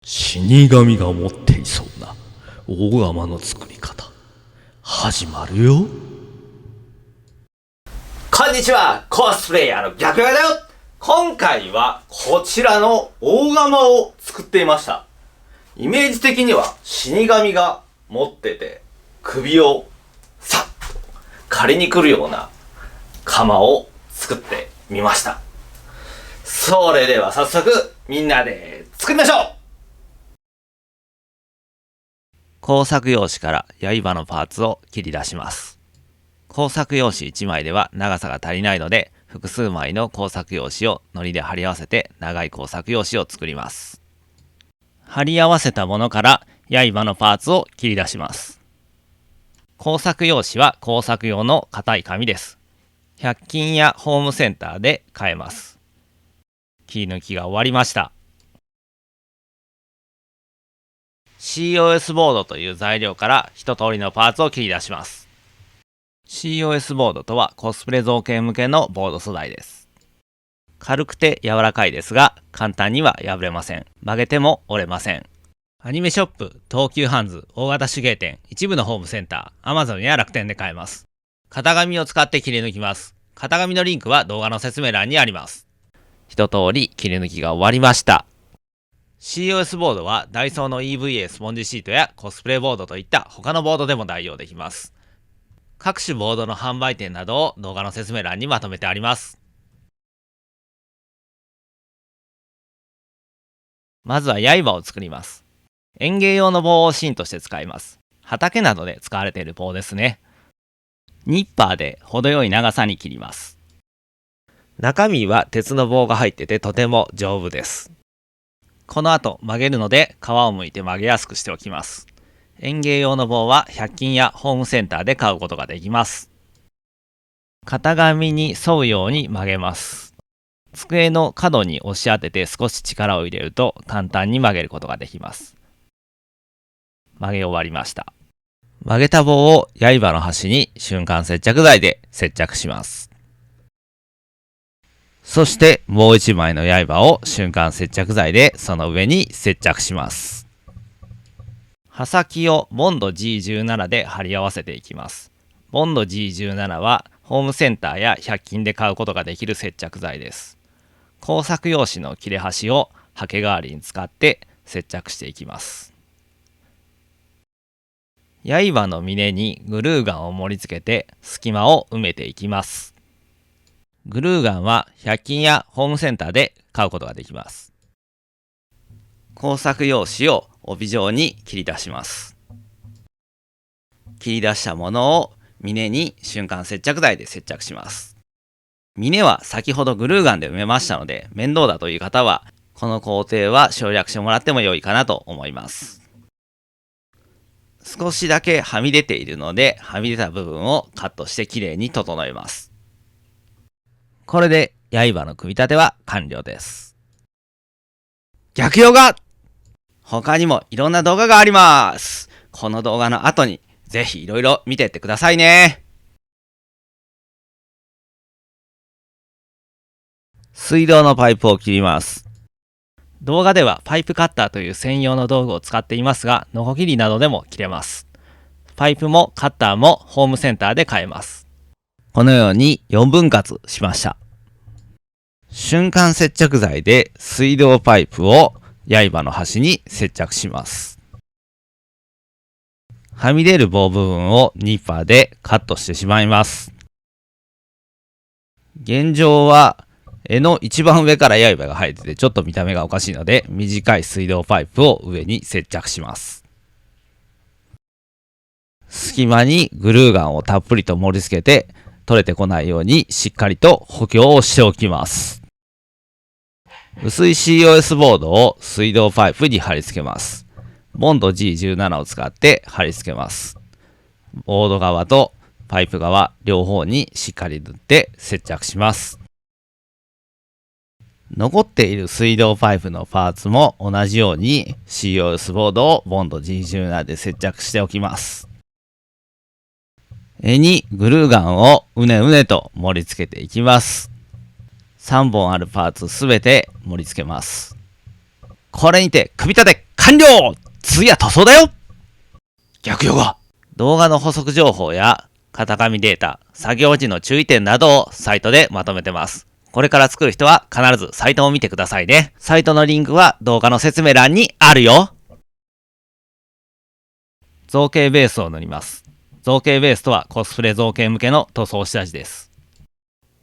死神が持っていそうな大釜の作り方始まるよ。こんにちは、コスプレイヤーの逆屋だよ。今回はこちらの大釜を作っていました。イメージ的には死神が持ってて首をさっと借りに来るような釜を作ってみました。それでは早速みんなで作りましょう。工作用紙から刃のパーツを切り出します。工作用紙1枚では長さが足りないので、複数枚の工作用紙を糊で貼り合わせて長い工作用紙を作ります。貼り合わせたものから刃のパーツを切り出します。工作用紙は工作用の硬い紙です。100均やホームセンターで買えます。切り抜きが終わりました。COS ボードという材料から一通りのパーツを切り出します。COS ボードとはコスプレ造形向けのボード素材です。軽くて柔らかいですが、簡単には破れません。曲げても折れません。アニメショップ、東急ハンズ、大型手芸店、一部のホームセンター、Amazon や楽天で買えます。型紙を使って切り抜きます。型紙のリンクは動画の説明欄にあります。一通り切り抜きが終わりました。COS ボードはダイソーの EVA スポンジシートやコスプレボードといった他のボードでも代用できます。各種ボードの販売店などを動画の説明欄にまとめてあります。まずは刃を作ります。園芸用の棒を芯として使います。畑などで使われている棒ですね。ニッパーで程よい長さに切ります。中身は鉄の棒が入っててとても丈夫です。この後曲げるので皮を剥いて曲げやすくしておきます。園芸用の棒は100均やホームセンターで買うことができます。型紙に沿うように曲げます。机の角に押し当てて少し力を入れると簡単に曲げることができます。曲げ終わりました。曲げた棒を刃の端に瞬間接着剤で接着します。そしてもう一枚の刃を瞬間接着剤でその上に接着します。刃先をボンド G17 で貼り合わせていきます。ボンド G17 はホームセンターや100均で買うことができる接着剤です。工作用紙の切れ端をハケ代わりに使って接着していきます。刃の峰にグルーガンを盛り付けて隙間を埋めていきます。グルーガンは100均やホームセンターで買うことができます。工作用紙を帯状に切り出します。切り出したものを峰に瞬間接着剤で接着します。峰は先ほどグルーガンで埋めましたので、面倒だという方はこの工程は省略してもらっても良いかなと思います。少しだけはみ出ているので、はみ出た部分をカットしてきれいに整えます。これで刃の組み立ては完了です。逆用が他にもいろんな動画があります。この動画の後にぜひいろいろ見てってくださいね。水道のパイプを切ります。動画ではパイプカッターという専用の道具を使っていますが、ノコギリなどでも切れます。パイプもカッターもホームセンターで買えます。このように4分割しました。瞬間接着剤で水道パイプを刃の端に接着します。はみ出る棒部分をニッパーでカットしてしまいます。現状は柄の一番上から刃が生えててちょっと見た目がおかしいので、短い水道パイプを上に接着します。隙間にグルーガンをたっぷりと盛り付けて取れてこないようにしっかりと補強をしておきます。薄い COS ボードを水道パイプに貼り付けます。ボンド G17 を使って貼り付けます。ボード側とパイプ側両方にしっかり塗って接着します。残っている水道パイプのパーツも同じように COS ボードをボンド G17 で接着しておきます。柄にグルーガンをうねうねと盛り付けていきます。3本あるパーツすべて盛り付けます。これにて組み立て完了。次は塗装だよ。逆用語。動画の補足情報や型紙データ、作業時の注意点などをサイトでまとめてます。これから作る人は必ずサイトを見てくださいね。サイトのリンクは動画の説明欄にあるよ。造形ベースを塗ります。造形ベースとはコスプレ造形向けの塗装下地です。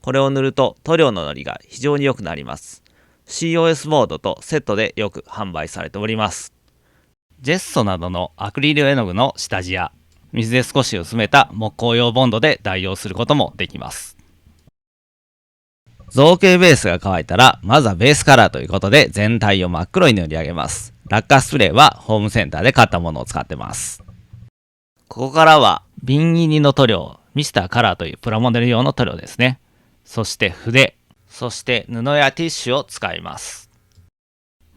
これを塗ると塗料ののりが非常に良くなります。COS ボードとセットでよく販売されております。ジェッソなどのアクリル絵の具の下地や水で少し薄めた木工用ボンドで代用することもできます。造形ベースが乾いたら、まずはベースカラーということで全体を真っ黒に塗り上げます。ラッカースプレーはホームセンターで買ったものを使ってます。ここからは瓶入りの塗料、ミスターカラーというプラモデル用の塗料ですね。そして筆、そして布やティッシュを使います。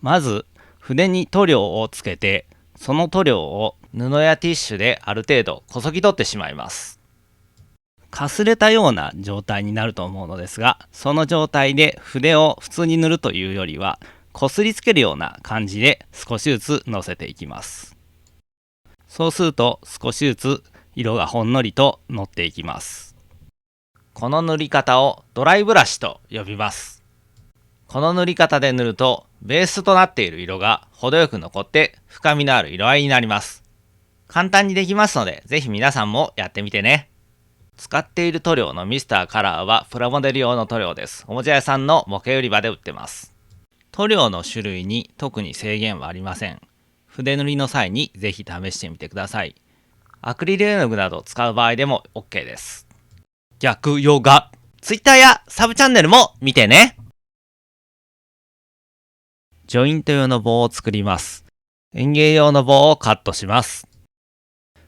まず筆に塗料をつけて、その塗料を布やティッシュである程度こそぎ取ってしまいます。かすれたような状態になると思うのですが、その状態で筆を普通に塗るというよりは、こすりつけるような感じで少しずつのせていきます。そうすると少しずつ色がほんのりとのっていきます。この塗り方をドライブラシと呼びます。この塗り方で塗るとベースとなっている色が程よく残って深みのある色合いになります。簡単にできますので、ぜひ皆さんもやってみてね。使っている塗料のミスターカラーはプラモデル用の塗料です。おもちゃ屋さんの模型売り場で売ってます。塗料の種類に特に制限はありません。筆塗りの際にぜひ試してみてください。アクリル絵の具などを使う場合でも OK です。逆ヨガ。Twitter やサブチャンネルも見てね。ジョイント用の棒を作ります。園芸用の棒をカットします。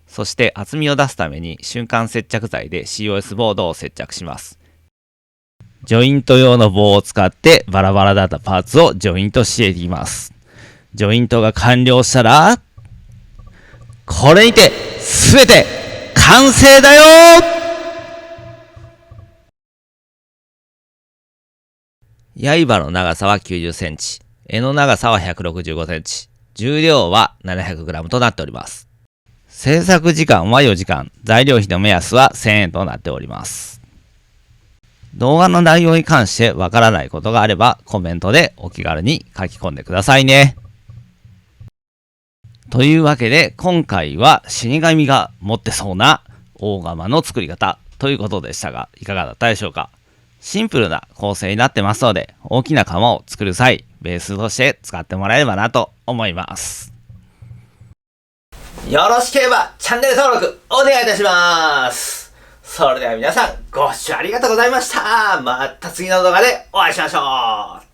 そして厚みを出すために瞬間接着剤で COS ボードを接着します。ジョイント用の棒を使ってバラバラだったパーツをジョイントしていきます。ジョイントが完了したら、これにて全て完成だよー。刃の長さは90センチ、柄の長さは165センチ、重量は 700g となっております。制作時間は4時間、材料費の目安は1000円となっております。動画の内容に関してわからないことがあればコメントでお気軽に書き込んでくださいね。というわけで今回は死神が持ってそうな大釜の作り方ということでしたが、いかがだったでしょうか。シンプルな構成になってますので、大きな釜を作る際ベースとして使ってもらえればなと思います。よろしければチャンネル登録お願いいたします。それでは皆さんご視聴ありがとうございました。また次の動画でお会いしましょう。